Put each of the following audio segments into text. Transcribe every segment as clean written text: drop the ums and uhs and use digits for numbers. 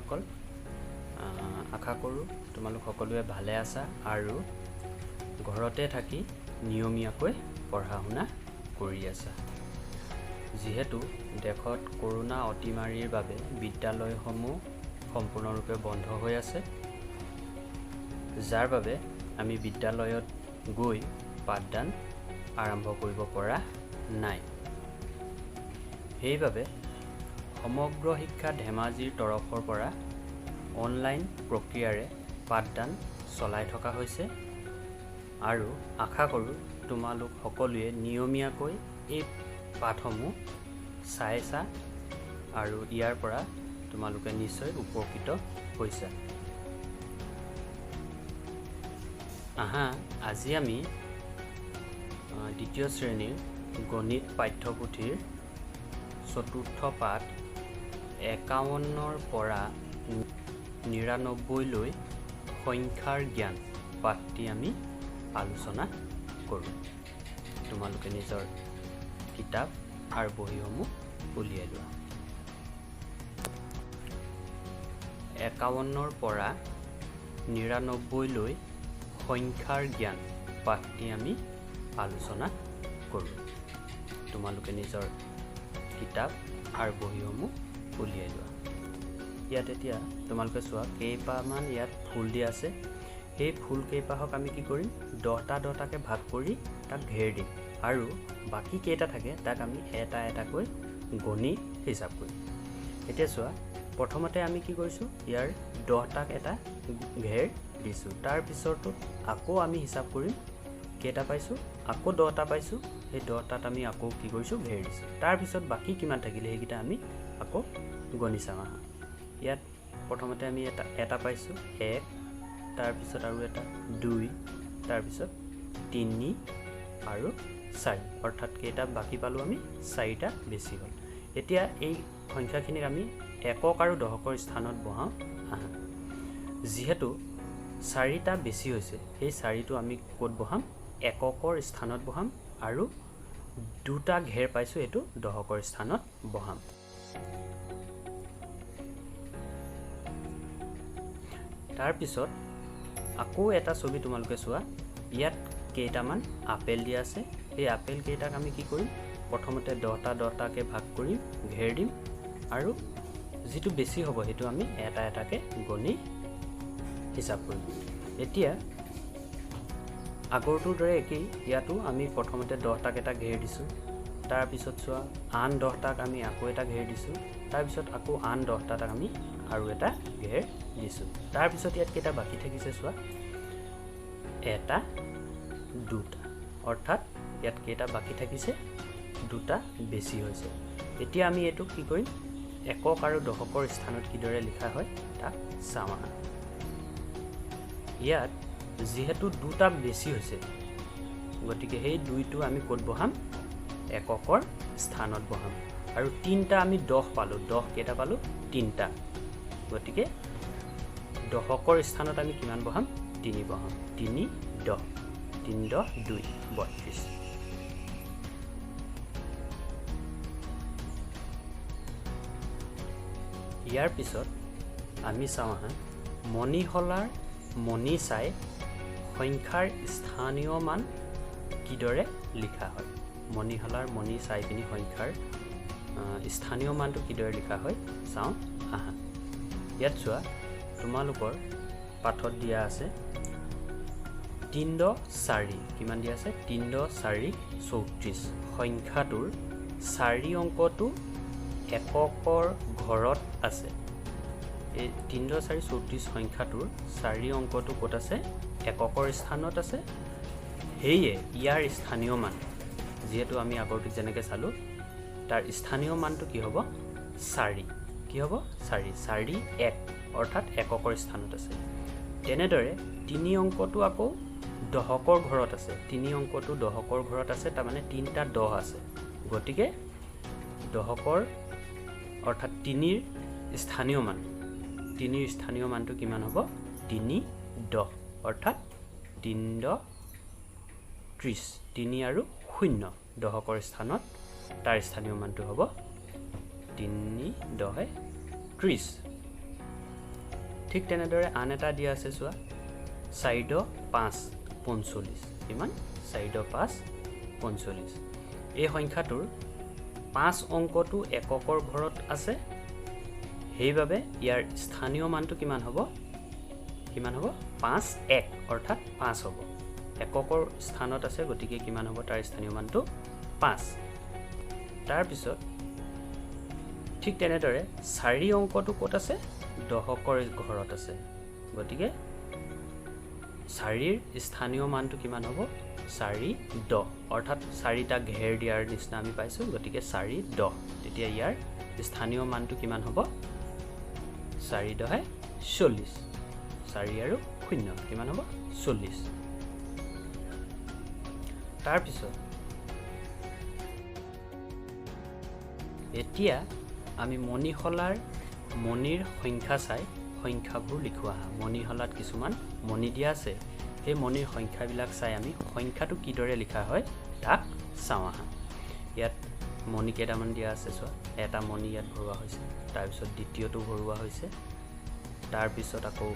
বন্ধুসকল আশা কৰোঁ তোমালোক সকলোৱে ভালে আছা আৰু ঘৰতে থাকি নিয়মীয়াকৈ পঢ়া শুনা কৰি আছা। যিহেতু দেশত কৰোনা অতিমাৰীৰ বাবে বিদ্যালয়সমূহ সম্পূৰ্ণৰূপে বন্ধ হৈ আছে, যাৰ বাবে আমি বিদ্যালয়ত গৈ পাঠদান আৰম্ভ কৰিব পৰা নাই। সেইবাবে সমগ্ৰ শিক্ষা ধেমাজিৰ তৰফৰ পৰা অনলাইন প্ৰক্ৰিয়াৰে পাঠদান চলাই থকা হৈছে আৰু আশা কৰোঁ তোমালোক সকলোৱে নিয়মীয়াকৈ এই পাঠসমূহ চাইছা আৰু ইয়াৰ পৰা তোমালোকে নিশ্চয় উপকৃত হৈছা। আজি আমি দ্বিতীয় শ্ৰেণীৰ গণিত পাঠ্যপুথিৰ চতুৰ্থ পাঠ 51ৰ পৰা 99লৈ সংখ্যাৰ জ্ঞান পাঠটি আমি আলোচনা কৰোঁ। তোমালোকে নিজৰ কিতাপ আৰু বহীসমূহ উলিয়াই লোৱা। 51ৰ পৰা 99লৈ সংখ্যাৰ জ্ঞান পাঠটি আমি আলোচনা কৰোঁ। তোমালোকে নিজৰ কিতাপ আৰু বহীসমূহ উলিয়াই লোৱা। ইয়াত এতিয়া তোমালোকে চোৱা কেইপাহমান ইয়াত ফুল দিয়া আছে। সেই ফুল কেইপাহক আমি কি কৰিম, 10টাকৈ ভাগ কৰি তাক ঘেৰ দিম আৰু বাকী কেইটা থাকে তাক আমি এটা এটাকৈ গণি হিচাপ কৰিম। এতিয়া চোৱা, প্ৰথমতে আমি কি কৰিছোঁ, ইয়াৰ 10টাক এটা ঘেৰ দিছোঁ। তাৰ পিছৰটোত আকৌ আমি হিচাপ কৰিম কেইটা পাইছোঁ, আকৌ 10টা পাইছোঁ। সেই 10টাত আমি আকৌ কি কৰিছোঁ, ঘেৰ দিছোঁ। তাৰপিছত বাকী কিমান থাকিলে সেইকেইটা আমি আকৌ গণি চাম। ইয়াত প্ৰথমতে আমি এটা পাইছোঁ 1, তাৰপিছত আৰু এটা 2, তাৰপিছত 3 আৰু 4, অৰ্থাৎ কেইটা বাকী পালোঁ আমি, 4টা বেছি হ'ল। এতিয়া এই সংখ্যাখিনিক আমি একক আৰু দশকৰ স্থানত বহাওঁ। যিহেতু 4টা বেছি হৈছে, সেই 4টো আমি ক'ত বহাম, এককৰ স্থানত বহাম আৰু 2টা ঘেৰ পাইছোঁ এইটো দশকৰ স্থানত বহাম। তাৰপিছত আকৌ এটা ছবি তোমালোকে চোৱা, ইয়াত কেইটামান আপেল দিয়া আছে। সেই আপেল কেইটাক আমি কি কৰিম, প্ৰথমতে 10টাকৈ ভাগ কৰিম, ঘেৰ দিম আৰু যিটো বেছি হ'ব সেইটো আমি এটা এটাকৈ গণি হিচাপ কৰিম। এতিয়া আগৰটোৰ দৰে একেই, ইয়াতো আমি প্ৰথমতে 10টাক এটা ঘেৰ দিছোঁ। তাৰপিছত চোৱা আন 10টাক আমি আকৌ এটা ঘেৰ দিছোঁ। তাৰপিছত আকৌ আন 10টাক আমি আৰু এটা ঘেৰ দিছোঁ। তাৰপিছত ইয়াত কেইটা বাকী থাকিছে চোৱা, 1, 2টা, অৰ্থাৎ ইয়াত কেইটা বাকী থাকিছে, 2টা বেছি হৈছে। এতিয়া আমি এইটো কি কৰিম, একক আৰু দশকৰ স্থানত কিদৰে লিখা হয় তাক চাম। ইয়াত যিহেতু 2টা বেছি হৈছে, গতিকে সেই 2টো আমি ক'ত বহাম, এককৰ স্থানত বহাম। আৰু 3টা আমি 10 পালোঁ, 10 কেইটা পালোঁ, 3টা, গতিকে দশকৰ স্থানত আমি কিমান বহাম, 3 বহাম। 3, 10, 3, 10, 2, 32। ইয়াৰ পিছত আমি চাওঁ মণিশলাৰ মণি চাই সংখ্যাৰ স্থানীয় মান কিদৰে লিখা হয়। মণিশলাৰ মণি চাই পিনি সংখ্যাৰ স্থানীয় মানটো কিদৰে লিখা হয় চাওঁ আহা। ইয়াত চোৱা, তোমালোকৰ পাঠত দিয়া আছে 3, 4, কিমান দিয়া আছে, 3, 4, 34। সংখ্যাটোৰ 4 অংকটো এককৰ ঘৰত আছে। এই 3, 4, 34 সংখ্যাটোৰ 4 অংকটো ক'ত আছে, এককৰ স্থানত আছে। সেয়ে ইয়াৰ স্থানীয় মান, যিহেতু আমি আগৰটোক যেনেকৈ চালোঁ, তাৰ স্থানীয় মানটো কি হ'ব, 4। কি হ'ব, 4, 4, 1, অৰ্থাৎ এককৰ স্থানত আছে। তেনেদৰে 3 অংকটো আকৌ দশকৰ ঘৰত আছে। 3 অংকটো দশকৰ ঘৰত আছে, তাৰমানে 3টা 10 আছে। গতিকে দশকৰ অৰ্থাৎ 3ৰ স্থানীয় মান, 3ৰ স্থানীয় মানটো কিমান হ'ব, 3, 10, অৰ্থাৎ 3, 10, 30। 3 আৰু 0 দশকৰ স্থানত তাৰ স্থানীয় মানটো হ'ব 3, 10, 30। ঠিক তেনেদৰে আন এটা দিয়া আছে চোৱা 4 * 5 45 কিমান 4 * 5 45 এই সংখ্যাটোৰ 5 অংকটো এককৰ ঘৰত আছে সেইবাবে ইয়াৰ স্থানীয় মানটো কিমান হ'ব 5 1 অৰ্থাৎ 5 হ'ব এককৰ স্থানত আছে গতিকে কিমান হ'ব তাৰ স্থানীয় মানটো 5 তাৰ পিছত ঠিক তেনেদৰে 4 অংকটো ক'ত আছে দশকৰ ঘৰত আছে গতিকে 4ৰ স্থানীয় মানটো কিমান হ'ব 4 10 অৰ্থাৎ 4টা ঘেৰ দিয়াৰ নিচিনা আমি পাইছো গতিকে 4 10 তেতিয়া ইয়াৰ স্থানীয় মানটো কিমান হ'ব 4 10 40 4 আৰু 0 কিমান হ'ব 40 তাৰ পিছত এতিয়া আমি মণিহলাৰ মণিৰ সংখ্যা চাই সংখ্যাবোৰ লিখোৱা হয় মণিহলাত কিছুমান মণি দিয়া আছে এই মণিৰ সংখ্যাবিলাক চাই আমি সংখ্যাটো কিদৰে লিখা হয় তাক চাওঁ আহা ইয়াত মণি কেইটামান দিয়া আছে চোৱা এটা মণি ইয়াত ভৰোৱা হৈছে তাৰ পিছত দ্বিতীয়টো ভৰোৱা হৈছে তাৰ পিছত আকৌ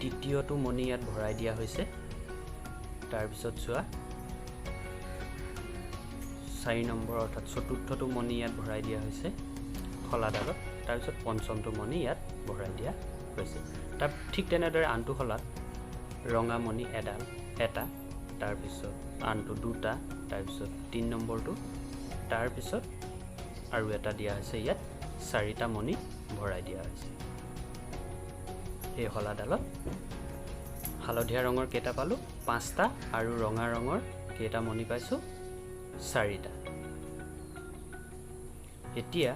তৃতীয়টো মণি ইয়াত ভৰাই দিয়া হৈছে তাৰ পিছত চোৱা 4 নম্বৰ অৰ্থাৎ চতুৰ্থটো মণি ইয়াত ভৰাই দিয়া হৈছে হলাডালত তাৰ পিছত পঞ্চমটো মণি ইয়াত ভৰাই দিয়া হৈছে তাৰ ঠিক তেনেদৰে আনটো হলাত ৰঙা মণি এটা তাৰ পিছত আনটো দুটা তাৰ পিছত 3 নম্বৰটো তাৰ পিছত আৰু এটা দিয়া হৈছে ইয়াত 4টা মণি ভৰাই দিয়া হৈছে এই হলাডালত হালধীয়া ৰঙৰ কেইটা পালো 5টা আৰু ৰঙা ৰঙৰ কেইটা মণি পাইছো 4টা এতিয়া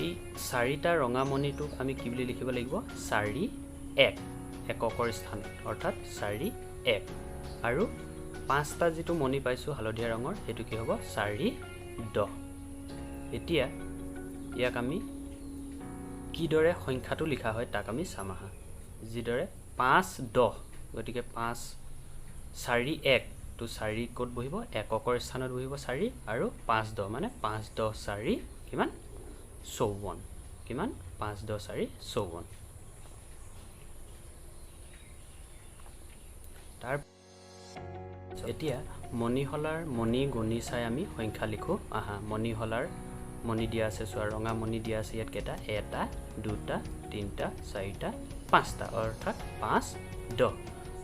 এই 4টা ৰঙা মণিটোক আমি কি বুলি লিখিব লাগিব 4 1 এককৰ স্থান অৰ্থাৎ 4 1 আৰু 5টা যেটো মণি পাইছো হালধীয়া ৰঙৰ হেতু কি হ'ব 4 10 এতিয়া ইয়াক আমি কিদৰে সংখ্যাটো লিখা হয় তাক আমি চামাহা যিদৰে 5 10 গতিকে 5 4 1 তো 4 ক'ত বহিব এককৰ স্থানত বহিব 4 আৰু 5 10 মানে 5 10 4 কিমান 54 কিমান 5 10 4 54 তাৰ এতিয়া মণিহলাৰ মণি গণি চাই আমি সংখ্যা লিখো আহা মণিহলাৰ মণি দিয়া আছে চোৱা ৰঙা মণি দিয়া আছে ইয়াত কেইটা এটা দুটা তিনটা চাৰিটা পাঁচটা অৰ্থাৎ 5 10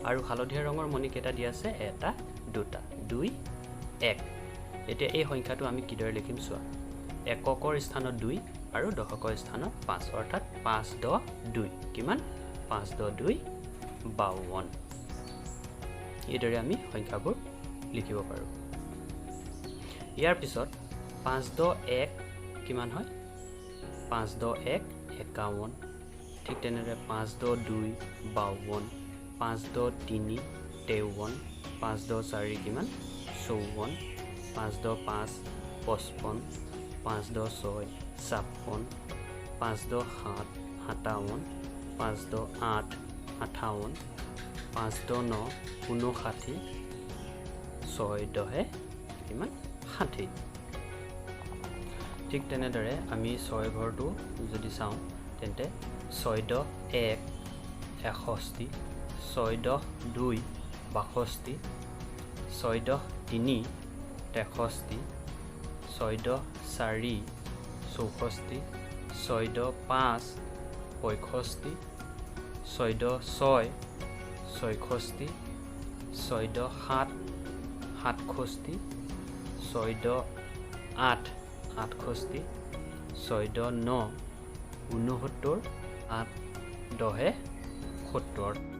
আৰু হালধীয়া ৰঙৰ মণি কেইটা দিয়া আছে এটা দুটা 2 1 এতিয়া এই সংখ্যাটো আমি কিদৰে লিখিম চোৱা এককৰ স্থানত 2 আৰু দশকৰ স্থানত 5 অৰ্থাৎ 5 10 2 কিমান 5 10 2 52 এইদৰে আমি সংখ্যাবোৰ লিখিব পাৰো ইয়াৰ পিছত 5 10 1 কিমান হয় 5 10 1 51 ঠিক তেনেদৰে 5 10 2 52 5 10 3 53 5 10 4 কিমান 54 5 10 5 55 5 10 6 56 5 10 7 57 5 10 8 58 5 10 9 59 6 10 কিমান 60 ঠিক তেনেদৰে আমি 6 ঘৰটো যদি চাওঁ তেন্তে 6 10 1 61 6 10 2 62 6 10 3 63 6 10 4 64 6 10 5 65 6 10 6 66 6 10 7 67 6 10 8 68 6 10 9 69 8 10 70